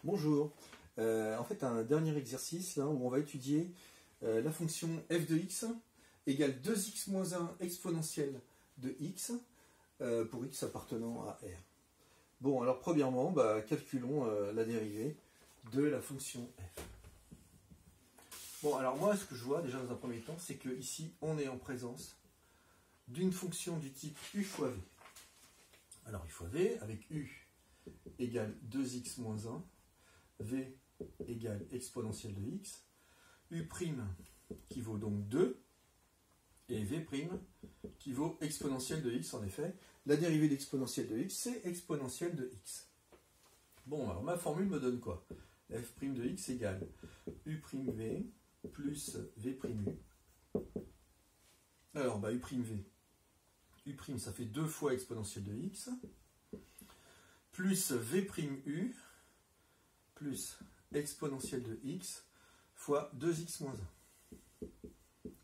Bonjour. En fait, un dernier exercice là, où on va étudier la fonction f de x égale 2x moins 1 exponentielle de x pour x appartenant à R. Bon, alors premièrement, calculons la dérivée de la fonction f. Bon, alors moi, ce que je vois déjà dans un premier temps, c'est que ici, on est en présence d'une fonction du type u fois v. Alors, u fois v, avec u égale 2x moins 1, v égale exponentielle de x, u' qui vaut donc 2, et v' qui vaut exponentielle de x, en effet. La dérivée d'exponentielle de x, c'est exponentielle de x. Bon, alors ma formule me donne quoi? F' de x égale u'v plus v'u. Alors, u'v, u' ça fait 2 fois exponentielle de x, plus v'u, plus exponentielle de x, fois 2x moins 1.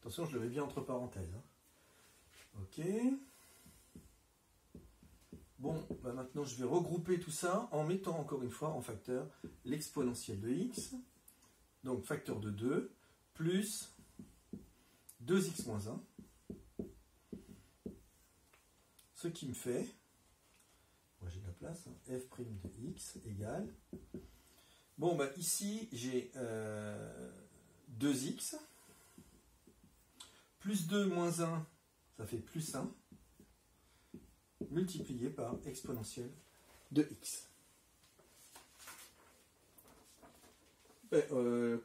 Attention, je le mets bien entre parenthèses. Ok. Bon, maintenant je vais regrouper tout ça en mettant encore une fois en facteur l'exponentielle de x, donc facteur de 2, plus 2x moins 1, ce qui me fait, moi j'ai de la place, f' de x égale, bon, ici j'ai 2x, plus 2 moins 1, ça fait plus 1, multiplié par exponentielle de x.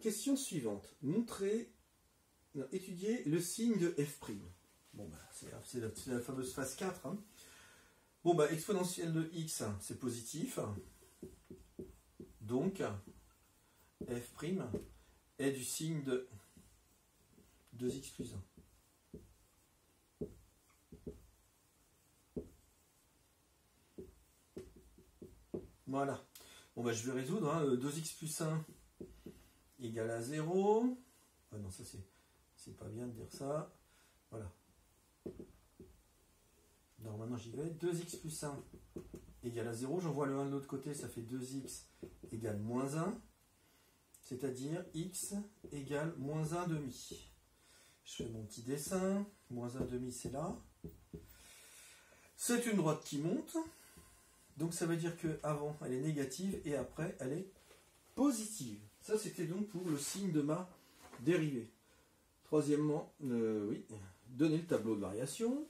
Question suivante. Étudier le signe de f'. Bon, c'est la fameuse phase 4. Bon, exponentielle de x, c'est positif. Donc, f' est du signe de 2x plus 1. Voilà. Bon, je vais résoudre. 2x plus 1 égale à 0. Ah non, ça c'est pas bien de dire ça. Voilà. Alors maintenant j'y vais. 2x plus 1 égale à 0. J'envoie le 1 de l'autre côté, ça fait 2x égale moins 1. C'est-à-dire x égale moins 1 demi. Je fais mon petit dessin. Moins 1 demi, c'est là. C'est une droite qui monte. Donc ça veut dire qu'avant elle est négative et après elle est positive. Ça c'était donc pour le signe de ma dérivée. Troisièmement, oui, donner le tableau de variation.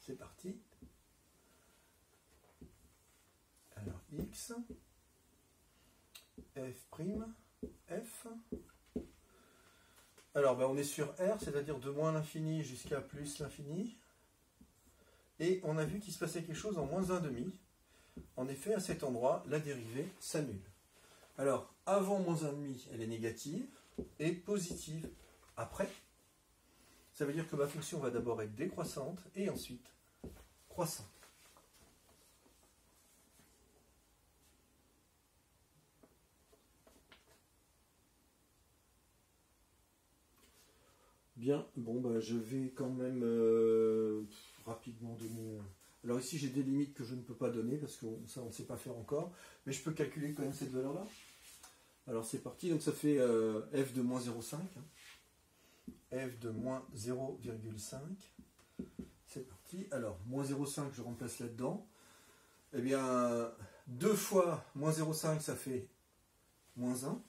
C'est parti. Alors x, f', alors on est sur R, c'est-à-dire de moins l'infini jusqu'à plus l'infini. Et on a vu qu'il se passait quelque chose en moins 1 demi. En effet, à cet endroit, la dérivée s'annule. Alors, avant moins 1 demi, elle est négative et positive après. Ça veut dire que ma fonction va d'abord être décroissante et ensuite croissante. Bien, bon, je vais quand même rapidement donner... Alors ici, j'ai des limites que je ne peux pas donner, parce que ça, on ne sait pas faire encore, mais je peux calculer quand même cette valeur-là. Alors c'est parti, donc ça fait f de moins 0,5. F de moins 0,5. C'est parti. Alors, moins 0,5, je remplace là-dedans. Eh bien, 2 fois moins 0,5, ça fait moins 1.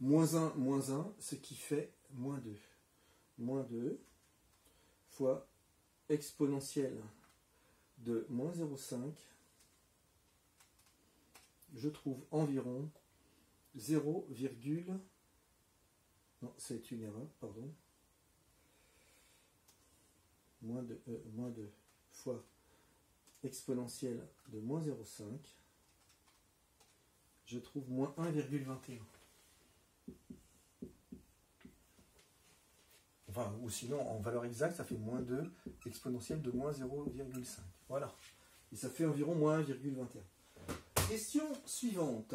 Moins 1, ce qui fait moins 2. Moins 2 fois exponentielle de moins 0,5, je trouve environ 0, non, c'est une erreur, pardon. Moins 2 fois exponentielle de moins 0,5, je trouve moins 1,21. Enfin, ou sinon, en valeur exacte, ça fait moins 2 exponentielle de moins 0,5. Voilà. Et ça fait environ moins 1,21. Question suivante.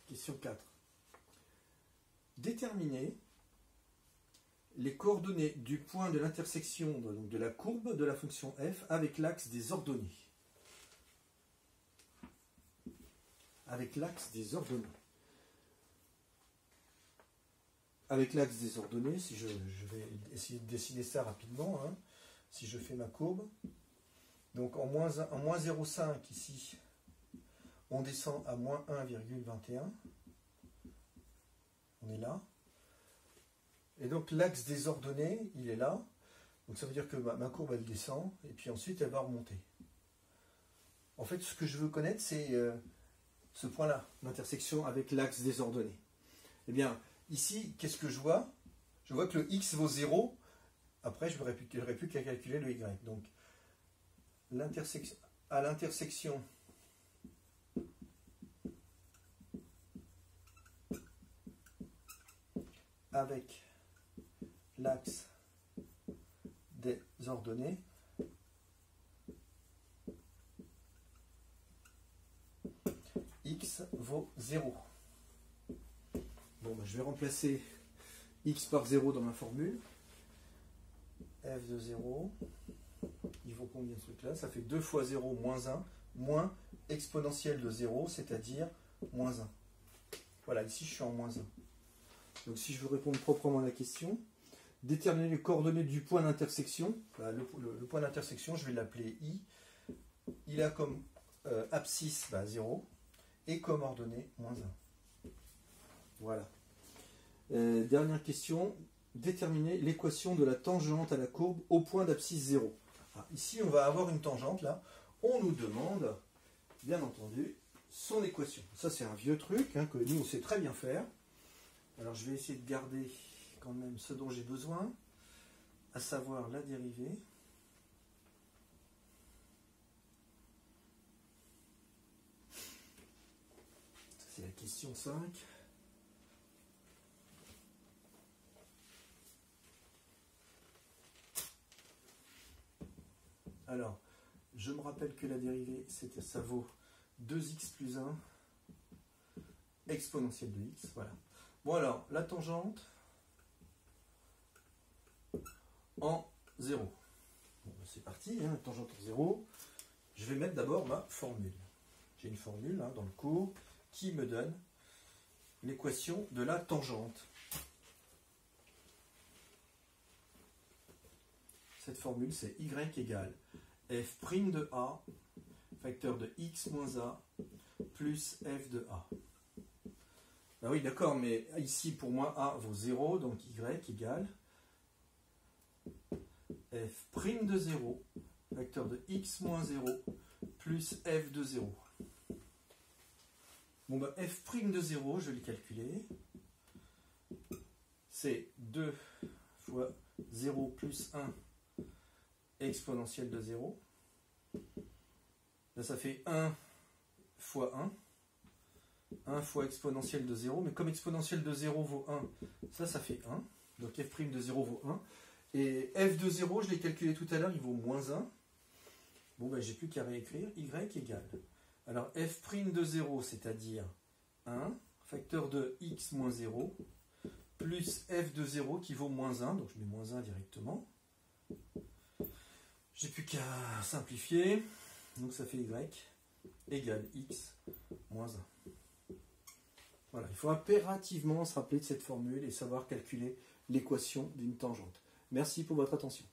Question 4. Déterminer les coordonnées du point de l'intersection de la courbe de la fonction f avec l'axe des ordonnées. Avec l'axe des ordonnées. Avec l'axe des ordonnées, si je vais essayer de dessiner ça rapidement, hein, si je fais ma courbe, donc en moins 0,5 ici, on descend à moins 1,21, on est là, et donc l'axe des ordonnées, il est là, donc ça veut dire que ma courbe elle descend, et puis ensuite elle va remonter. En fait, ce que je veux connaître, c'est ce point-là, l'intersection avec l'axe des ordonnées. Eh bien, ici, qu'est-ce que je vois? Je vois que le x vaut 0. Après, je n'aurai plus qu'à calculer le y. Donc, à l'intersection avec l'axe des ordonnées, x vaut 0. Bon, ben, je vais remplacer x par 0 dans ma formule. F de 0, il vaut combien ce truc-là? Ça fait 2 fois 0 moins 1, moins exponentielle de 0, c'est-à-dire moins 1. Voilà, ici je suis en moins 1. Donc si je veux répondre proprement à la question, déterminer les coordonnées du point d'intersection. Le point d'intersection, je vais l'appeler I. Il a comme abscisse 0 et comme ordonnée moins 1. Voilà. Dernière question. Déterminer l'équation de la tangente à la courbe au point d'abscisse 0. Ah, ici, on va avoir une tangente, là. On nous demande, bien entendu, son équation. Ça, c'est un vieux truc hein, que nous, on sait très bien faire. Alors, je vais essayer de garder quand même ce dont j'ai besoin, à savoir la dérivée. C'est la question 5. Alors, je me rappelle que la dérivée, ça vaut 2x plus 1 exponentielle de x. Voilà. Bon alors, la tangente en 0. Bon, c'est parti, hein, tangente en 0. Je vais mettre d'abord ma formule. J'ai une formule hein, dans le cours qui me donne l'équation de la tangente. Cette formule, c'est y égale f' de a, facteur de x moins a, plus f de a. Ben oui, d'accord, mais ici, pour moi, a vaut 0, donc y égale f' de 0, facteur de x moins 0, plus f de 0. Bon, ben f' de 0, je vais le calculer. C'est 2 fois 0 plus 1 exponentielle de 0. Là, ça fait 1 fois 1. 1 fois exponentielle de 0. Mais comme exponentielle de 0 vaut 1, ça fait 1. Donc f' de 0 vaut 1. Et f de 0, je l'ai calculé tout à l'heure, il vaut moins 1. Bon, ben, j'ai plus qu'à réécrire. Y égale. Alors, f' de 0, c'est-à-dire 1, facteur de x moins 0, plus f de 0 qui vaut moins 1. Donc, je mets moins 1 directement. J'ai plus qu'à simplifier. Donc ça fait y égale x moins 1. Voilà, il faut impérativement se rappeler de cette formule et savoir calculer l'équation d'une tangente. Merci pour votre attention.